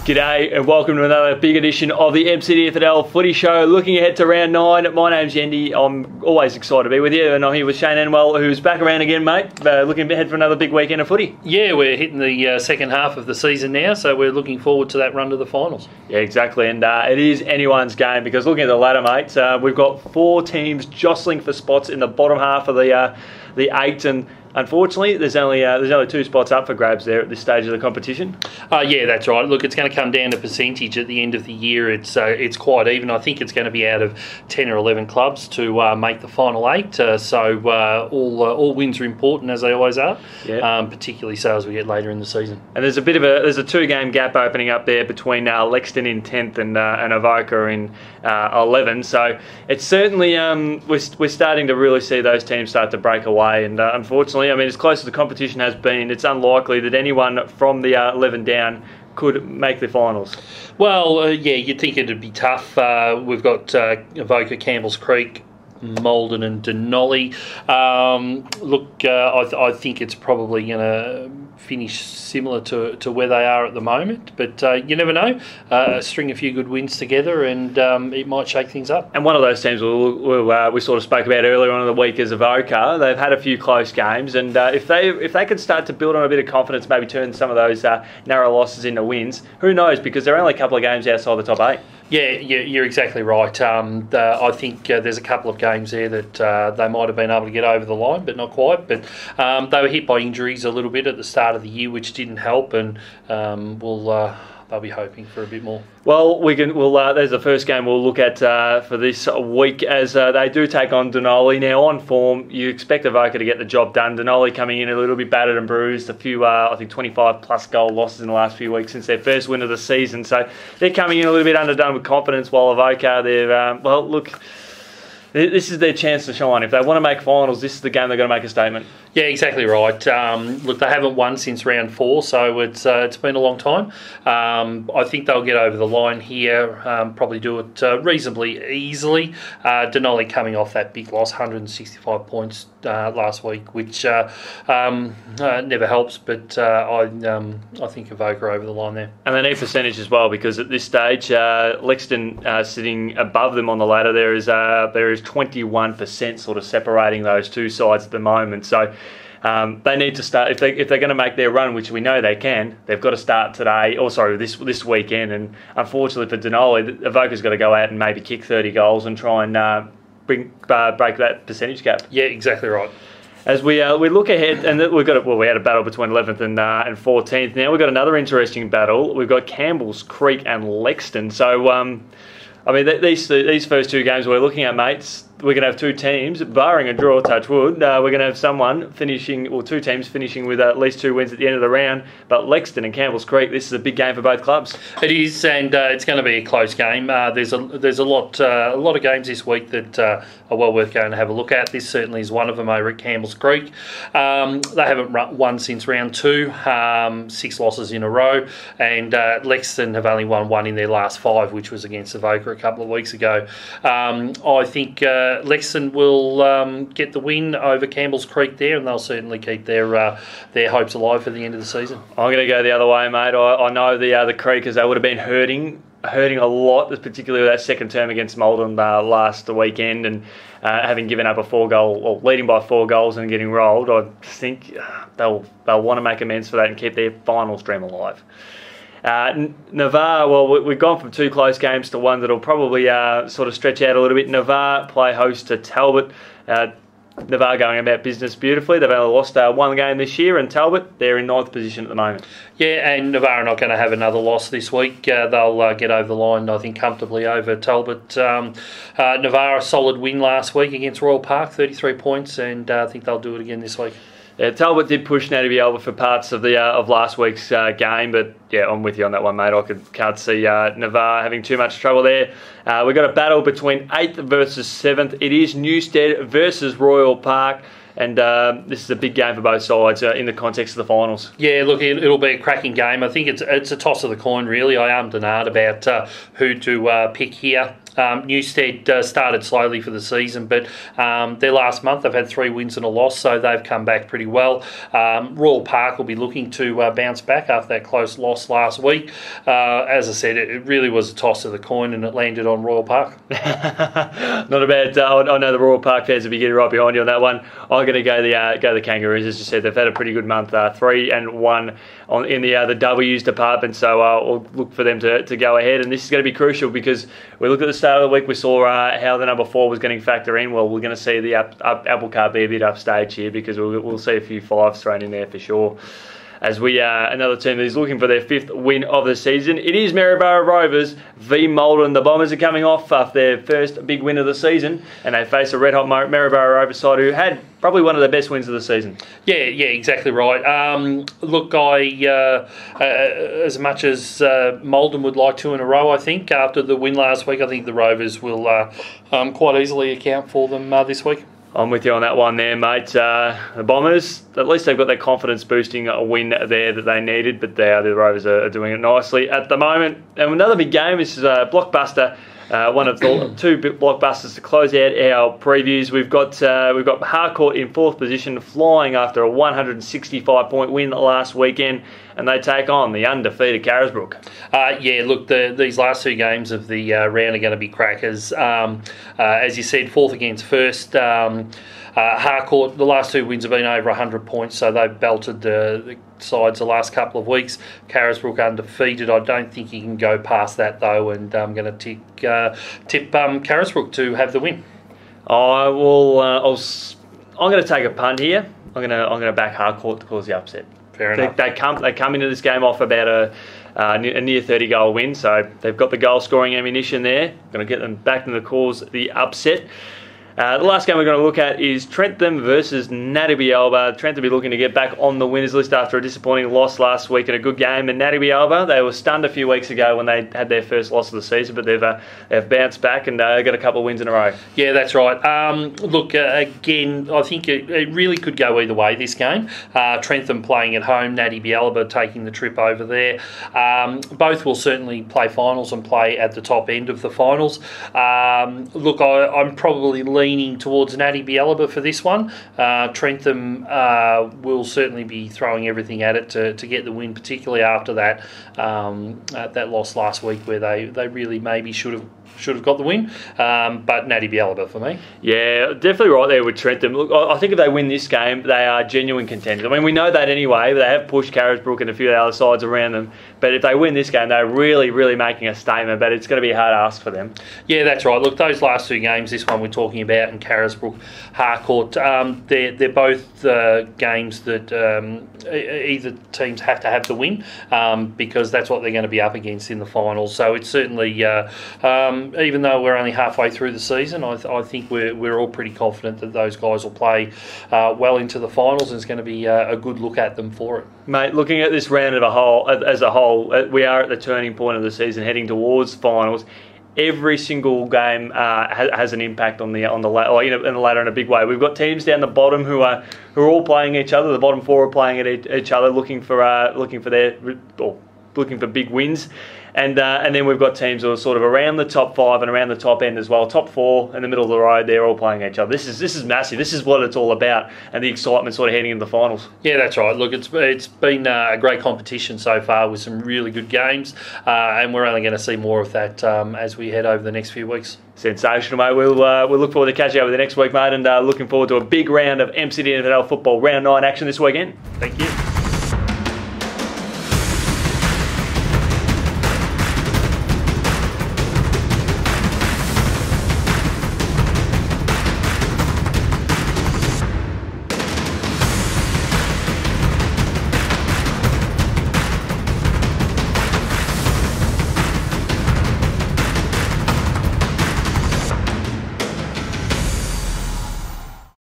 G'day and welcome to another big edition of the MCDFNL Footy Show. Looking ahead to round 9, my name's Yeendy. I'm always excited to be with you, and I'm here with Shane Enwell, who's back around again, mate. Looking ahead for another big weekend of footy. Yeah, we're hitting the second half of the season now, so we're looking forward to that run to the finals. Yeah, exactly, and it is anyone's game because looking at the ladder, mate, we've got 4 teams jostling for spots in the bottom half of the 8, and unfortunately, there's only 2 spots up for grabs there at this stage of the competition. Yeah, that's right. Look, it's going to come down to percentage at the end of the year. It's quite even. I think it's going to be out of 10 or 11 clubs to make the final 8. So all wins are important, as they always are. Yeah. Particularly so as we get later in the season. And there's a 2-game gap opening up there between Lexington in 10th and Avoca in 11. So it's certainly we're starting to really see those teams start to break away. And unfortunately, I mean, as close as the competition has been, it's unlikely that anyone from the 11 down could make the finals. Well, yeah, you'd think it'd be tough. We've got Avoca, Campbell's Creek, Maldon and Denali. I think it's probably going to finish similar to where they are at the moment, but you never know. String a few good wins together and it might shake things up. And one of those teams we sort of spoke about earlier on in the week is Avoca. They've had a few close games, and if they could start to build on a bit of confidence, maybe turn some of those narrow losses into wins, who knows, because they're only a couple of games outside the top 8. Yeah, you're exactly right. I think there's a couple of games there that they might have been able to get over the line, but not quite. But they were hit by injuries a little bit at the start of the year, which didn't help, and they'll be hoping for a bit more. Well, there's the first game we'll look at for this week, as they do take on Denali. Now, on form, you expect Avoca to get the job done. Denali coming in a little bit battered and bruised. A few, I think, 25-plus goal losses in the last few weeks since their first win of the season. So they're coming in a little bit underdone with confidence, while Avoca, this is their chance to shine. If they want to make finals, this is the game they're going to make a statement. Yeah, exactly right. Look, they haven't won since round 4, so it's been a long time. I think they'll get over the line here, probably do it reasonably easily. Denali coming off that big loss, 165 points last week, which never helps, but I think Avoca over the line there. And they need percentage as well, because at this stage, Lexington sitting above them on the ladder, there is 21% sort of separating those two sides at the moment. So they need to start, if they're going to make their run, which we know they can. They've got to start today, this weekend. And unfortunately for Denali, Avoca's got to go out and maybe kick 30 goals and try and break that percentage gap. Yeah, exactly right. As we look ahead, and we had a battle between 11th and 14th. Now we've got another interesting battle. We've got Campbell's Creek and Lexington. So these first 2 games we're looking at, mates, we're going to have 2 teams, barring a draw, touch wood, we're going to have 2 teams finishing with at least 2 wins at the end of the round. But Lexington and Campbell's Creek, this is a big game for both clubs. It is, and it's going to be a close game. There's a lot of games this week that are well worth going to have a look at. This certainly is one of them over at Campbell's Creek. They haven't won since round 2, 6 losses in a row, and Lexington have only won 1 in their last 5, which was against Avoca a couple of weeks ago. I think Lexington will get the win over Campbell's Creek there, and they'll certainly keep their hopes alive for the end of the season. I'm going to go the other way, mate. I know the Creekers, they would have been hurting a lot, particularly with that second term against Maldon last weekend, and having given up leading by 4 goals and getting rolled. I think they'll want to make amends for that and keep their finals dream alive. Navarre, we've gone from 2 close games to one that'll probably sort of stretch out a little bit. Navarre play host to Talbot. Navarre going about business beautifully. They've only lost 1 game this year, and Talbot, they're in 9th position at the moment. Yeah, and Navarre are not going to have another loss this week. They'll get over the line, I think, comfortably over Talbot. Navarre, a solid win last week against Royal Park, 33 points, and I think they'll do it again this week. Yeah, Talbot did push Natty Alba for parts of last week's game, but yeah, I'm with you on that one, mate. I can't see Navarre having too much trouble there. We've got a battle between 8th versus 7th. It is Newstead versus Royal Park. And this is a big game for both sides in the context of the finals. Yeah, look, it'll be a cracking game. I think it's a toss of the coin, really. I am denard about who to pick here. Newstead started slowly for the season, but their last month they've had 3 wins and a loss, so they've come back pretty well. Royal Park will be looking to bounce back after that close loss loss last week. As I said, it really was a toss of the coin, and it landed on Royal Park. Not a bad. I know the Royal Park fans will be getting right behind you on that one. I'm going to go the Kangaroos. As you said, they've had a pretty good month, 3-1 in the W's department. So we'll look for them to go ahead, and this is going to be crucial because we look at the start of the week. We saw how the number 4 was getting factor in. Well, we're going to see the apple cart be a bit upstage here because we'll see a few 5s thrown in there for sure. As we another team that is looking for their 5th win of the season. It is Maryborough Rovers v Maldon. The Bombers are coming off their first big win of the season, and they face a red-hot Maryborough Rovers side who had probably one of the best wins of the season. Yeah, exactly right. Look, as much as Maldon would like 2 in a row, I think, after the win last week, I think the Rovers will quite easily account for them this week. I'm with you on that one there, mate. The Bombers, at least they've got their confidence boosting a win there that they needed, but the Rovers are doing it nicely at the moment. And another big game, this is a blockbuster. One of the 2 blockbusters to close out our previews. We've got Harcourt in 4th position, flying after a 165-point win last weekend, and they take on the undefeated Carisbrook. Look, these last 2 games of the round are going to be crackers. As you said, 4th against 1st. Harcourt, the last 2 wins have been over 100 points, so they've belted the sides the last couple of weeks. Carisbrook undefeated. I don't think you can go past that though, and I'm going to tip Carisbrook to have the win. I'm going to take a punt here. I'm going to back Harcourt to cause the upset. Fair enough. They come into this game off about a near 30-goal win, so they've got the goal-scoring ammunition there. Going to get them back to cause the upset. The last game we're going to look at is Trentham versus Natty Alba. Trentham will be looking to get back on the winners list after a disappointing loss last week in a good game. And Natty Alba, they were stunned a few weeks ago when they had their first loss of the season, but they've bounced back and got a couple of wins in a row. Yeah, that's right. Look, again, I think it really could go either way, this game. Trentham playing at home, Natty Alba taking the trip over there. Both will certainly play finals and play at the top end of the finals. Look, I'm probably leaning towards Natty Alba for this one. Trentham will certainly be throwing everything at it to get the win, particularly after that loss last week where they really maybe should have got the win, but Natty Alba for me. Yeah, definitely right there with Trentham. Look, I think if they win this game, they are genuine contenders. I mean, we know that anyway. They have pushed Carisbrook and a few of the other sides around them, but if they win this game, they're really, really making a statement, but it's going to be a hard ask for them. Yeah, that's right. Look, those last 2 games, this one we're talking about, and Carisbrook, Harcourt, they're both games that either teams have to have the win because that's what they're going to be up against in the finals. So it's certainly... even though we're only halfway through the season, I think we're all pretty confident that those guys will play well into the finals, and it's going to be a good look at them for it. Mate, looking at this round as a whole, we are at the turning point of the season, heading towards finals. Every single game has an impact on the ladder in a big way. We've got teams down the bottom who are all playing each other. The bottom 4 are playing at each other, looking for big wins. And then we've got teams who are sort of around the top 5 and around the top end as well. Top 4 in the middle of the road, they're all playing each other. This is massive. This is what it's all about, and the excitement sort of heading into the finals. Yeah, that's right. Look, it's been a great competition so far with some really good games, and we're only going to see more of that as we head over the next few weeks. Sensational, mate. We'll look forward to catching up with the next week, mate, and looking forward to a big round of MCDFNL Football Round 9 action this weekend. Thank you.